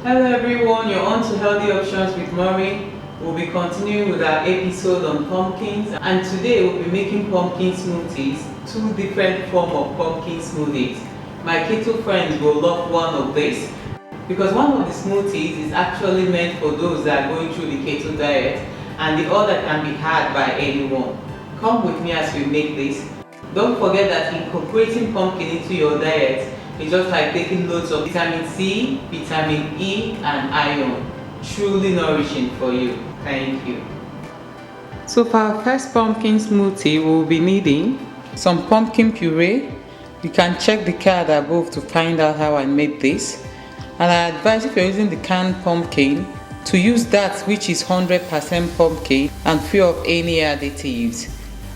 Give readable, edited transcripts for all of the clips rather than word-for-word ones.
Hello everyone, you're on to Healthy Options with Maureen. We'll be continuing with our episode on pumpkins, and today we'll be making pumpkin smoothies, two different forms of pumpkin smoothies. My keto friends will love one of these because one of the smoothies is actually meant for those that are going through the keto diet, and the other can be had by anyone. Come with me as we make this. Don't forget that incorporating pumpkin into your diet is just like taking loads of vitamin C, vitamin E and iron. Truly nourishing for you. Thank you. So for our first pumpkin smoothie, we'll be needing some pumpkin puree. You can check the card above to find out how I made this. And I advise, if you're using the canned pumpkin, to use that which is 100% pumpkin and free of any additives.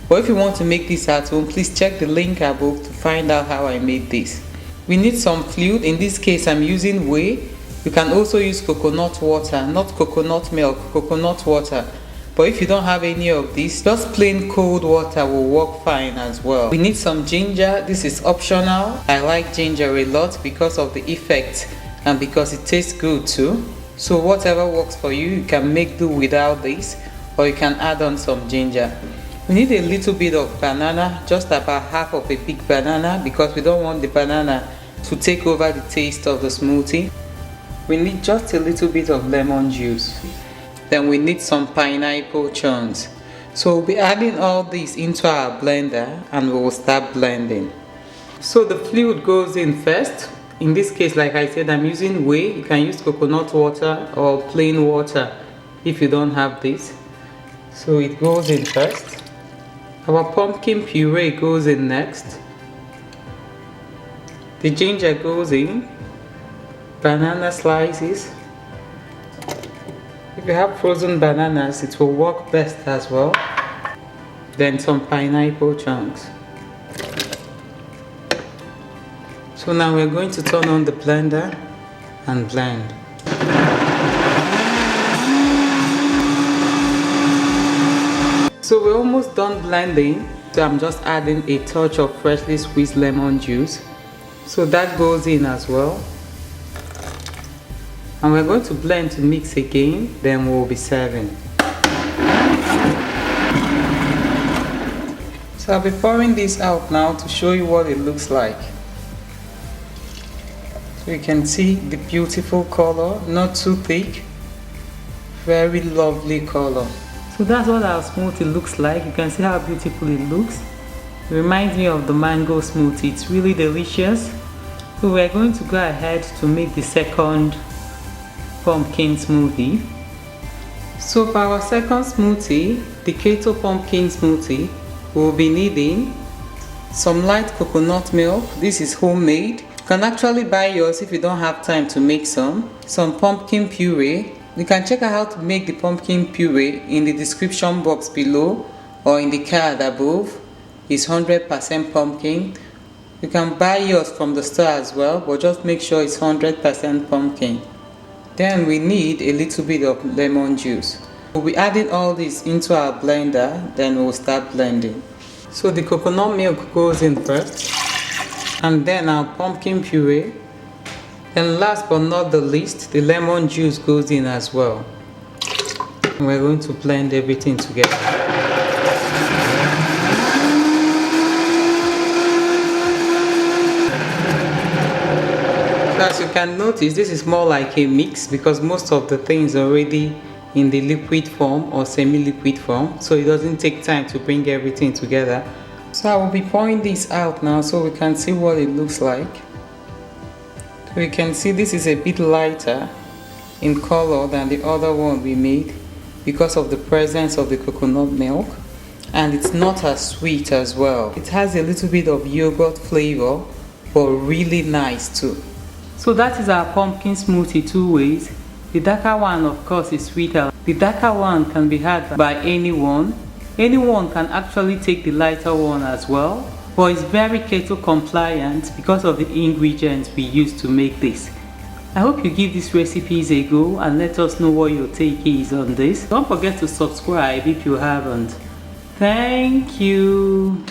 But if you want to make this at home, please check the link above to find out how I made this. We need some fluid. In this case, I'm using whey. You can also use coconut water, not coconut milk, coconut water. But if you don't have any of these, just plain cold water will work fine as well. We need some ginger. This is optional. I like ginger a lot because of the effect and because it tastes good too. So whatever works for you, you can make do without this, or you can add on some ginger. We need a little bit of banana, just about half of a big banana, because we don't want the banana to take over the taste of the smoothie. We need just a little bit of lemon juice. Then we need some pineapple chunks. So we'll be adding all these into our blender and we will start blending. So the fluid goes in first. In this case, like I said, I'm using whey. You can use coconut water or plain water if you don't have this. So it goes in first. Our pumpkin puree goes in next. The ginger goes in. Banana slices. If you have frozen bananas, it will work best as well. Then some pineapple chunks. So now we're going to turn on the blender and blend. So we're almost done blending. So I'm just adding a touch of freshly squeezed lemon juice. So that goes in as well. And we're going to blend to mix again, then we'll be serving. So I'll be pouring this out now to show you what it looks like. So you can see the beautiful color, not too thick, very lovely color. So that's what our smoothie looks like. You can see how beautiful it looks. It reminds me of the mango smoothie. It's really delicious. So we're going to go ahead to make the second pumpkin smoothie. So for our second smoothie, the keto pumpkin smoothie, we'll be needing some light coconut milk. This is homemade. You can actually buy yours if you don't have time to make some pumpkin puree. You can check out how to make the pumpkin puree in the description box below or in the card above. It's 100% pumpkin. You can buy yours from the store as well, but just make sure it's 100% pumpkin. Then we need a little bit of lemon juice. We'll be adding all this into our blender, then we'll start blending. So the coconut milk goes in first, and then our pumpkin puree. And last but not the least, the lemon juice goes in as well. And we're going to blend everything together. So as you can notice, this is more like a mix because most of the things are already in the liquid form or semi-liquid form, so it doesn't take time to bring everything together. So I will be pouring this out now so we can see what it looks like. So you can see this is a bit lighter in color than the other one we made because of the presence of the coconut milk, and it's not as sweet as well. It has a little bit of yogurt flavor, but really nice too. So that is our pumpkin smoothie two ways. The darker one, of course, is sweeter. The darker one can be had by anyone. Anyone can actually take the lighter one as well, but it's very keto compliant because of the ingredients we use to make this. I hope you give these recipes a go and let us know what your take is on this. Don't forget to subscribe if you haven't. Thank you.